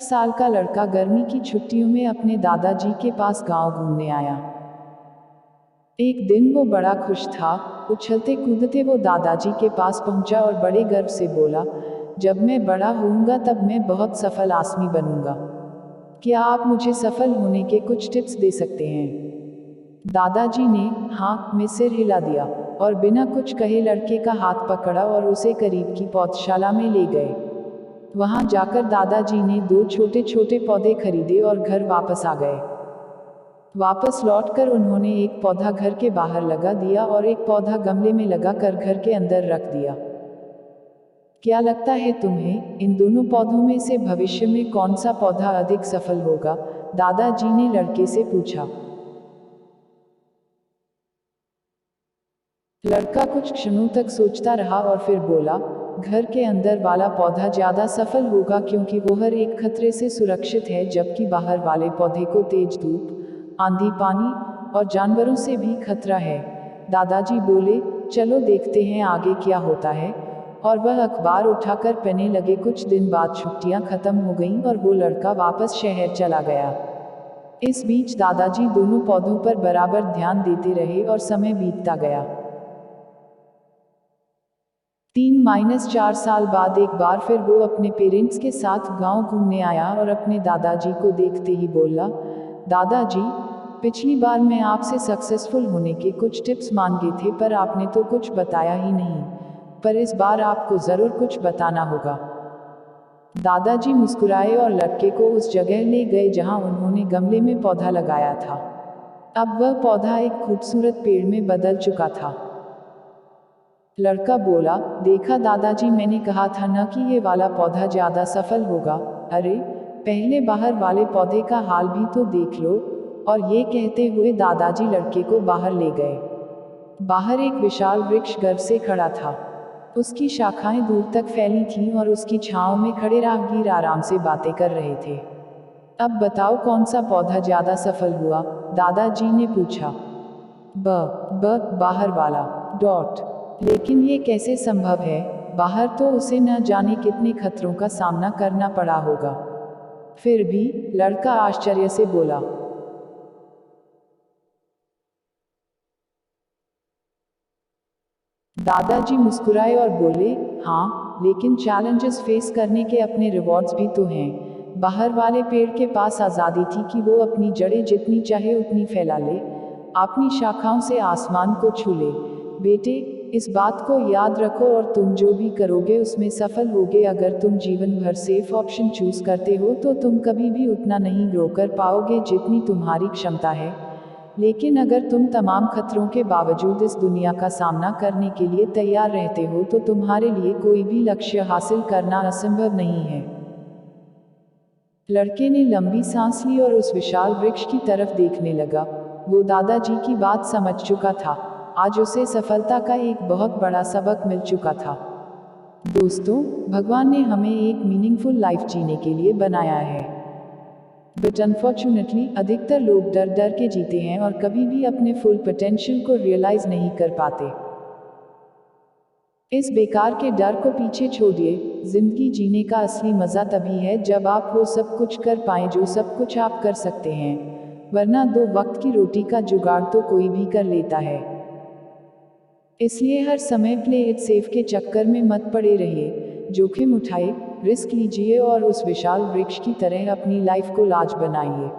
साल का लड़का गर्मी की छुट्टियों में अपने दादाजी के पास गांव घूमने आया। एक दिन वो बड़ा खुश था। उछलते कूदते वो दादाजी के पास पहुंचा और बड़े गर्व से बोला, जब मैं बड़ा होऊंगा तब मैं बहुत सफल आदमी बनूंगा। क्या आप मुझे सफल होने के कुछ टिप्स दे सकते हैं? दादाजी ने हाँ में सिर हिला दिया और बिना कुछ कहे लड़के का हाथ पकड़ा और उसे करीब की पौधशाला में ले गए। वहां जाकर दादाजी ने दो छोटे छोटे पौधे खरीदे और घर वापस आ गए। वापस लौटकर उन्होंने एक पौधा घर के बाहर लगा दिया और एक पौधा गमले में लगा कर घर के अंदर रख दिया। क्या लगता है तुम्हें, इन दोनों पौधों में से भविष्य में कौन सा पौधा अधिक सफल होगा? दादाजी ने लड़के से पूछा। लड़का कुछ क्षणों तक सोचता रहा और फिर बोला, घर के अंदर वाला पौधा ज्यादा सफल होगा क्योंकि वो हर एक खतरे से सुरक्षित है, जबकि बाहर वाले पौधे को तेज धूप, आंधी, पानी और जानवरों से भी खतरा है। दादाजी बोले, चलो देखते हैं आगे क्या होता है। और वह अखबार उठाकर पढ़ने लगे। कुछ दिन बाद छुट्टियां खत्म हो गईं और वो लड़का वापस शहर चला गया। इस बीच दादाजी दोनों पौधों पर बराबर ध्यान देते रहे और समय बीतता गया। 3-4 साल बाद एक बार फिर वो अपने पेरेंट्स के साथ गांव घूमने आया और अपने दादाजी को देखते ही बोला, दादाजी, पिछली बार मैं आपसे सक्सेसफुल होने के कुछ टिप्स मांगे थे पर आपने तो कुछ बताया ही नहीं, पर इस बार आपको जरूर कुछ बताना होगा। दादाजी मुस्कुराए और लड़के को उस जगह ले गए जहां उन्होंने गमले में पौधा लगाया था। अब वह पौधा एक खूबसूरत पेड़ में बदल चुका था। लड़का बोला, देखा दादाजी, मैंने कहा था ना कि ये वाला पौधा ज्यादा सफल होगा। अरे, पहले बाहर वाले पौधे का हाल भी तो देख लो। और ये कहते हुए दादाजी लड़के को बाहर ले गए। बाहर एक विशाल वृक्ष गर्व से खड़ा था। उसकी शाखाएं दूर तक फैली थीं और उसकी छांव में खड़े राहगीर आराम से बातें कर रहे थे। अब बताओ कौन सा पौधा ज्यादा सफल हुआ? दादाजी ने पूछा। बाहर वाला। डॉट। लेकिन ये कैसे संभव है? बाहर तो उसे न जाने कितने खतरों का सामना करना पड़ा होगा। फिर भी, लड़का आश्चर्य से बोला। दादाजी मुस्कुराए और बोले, हाँ, लेकिन चैलेंजेस फेस करने के अपने रिवॉर्ड्स भी तो हैं। बाहर वाले पेड़ के पास आज़ादी थी कि वो अपनी जड़ें जितनी चाहे उतनी फैला ले, अपनी शाखाओं से आसमान को छू ले। बेटे, इस बात को याद रखो और तुम जो भी करोगे उसमें सफल होगे। अगर तुम जीवन भर सेफ ऑप्शन चूज करते हो तो तुम कभी भी उतना नहीं ग्रो कर पाओगे जितनी तुम्हारी क्षमता है। लेकिन अगर तुम तमाम खतरों के बावजूद इस दुनिया का सामना करने के लिए तैयार रहते हो तो तुम्हारे लिए कोई भी लक्ष्य हासिल करना असंभव नहीं है। लड़के ने लंबी सांस ली और उस विशाल वृक्ष की तरफ देखने लगा। वो दादाजी की बात समझ चुका था। आज उसे सफलता का एक बहुत बड़ा सबक मिल चुका था। दोस्तों, भगवान ने हमें एक मीनिंगफुल लाइफ जीने के लिए बनाया है। बट अनफॉर्चुनेटली अधिकतर लोग डर डर के जीते हैं और कभी भी अपने फुल पोटेंशियल को रियलाइज नहीं कर पाते। इस बेकार के डर को पीछे छोड़िए। जिंदगी जीने का असली मजा तभी है जब आप वो सब कुछ कर पाएं जो सब कुछ आप कर सकते हैं, वरना दो वक्त की रोटी का जुगाड़ तो कोई भी कर लेता है। इसलिए हर समय प्ले इट सेफ के चक्कर में मत पड़े रहिए। जोखिम उठाए, रिस्क लीजिए और उस विशाल वृक्ष की तरह अपनी लाइफ को लाज बनाइए।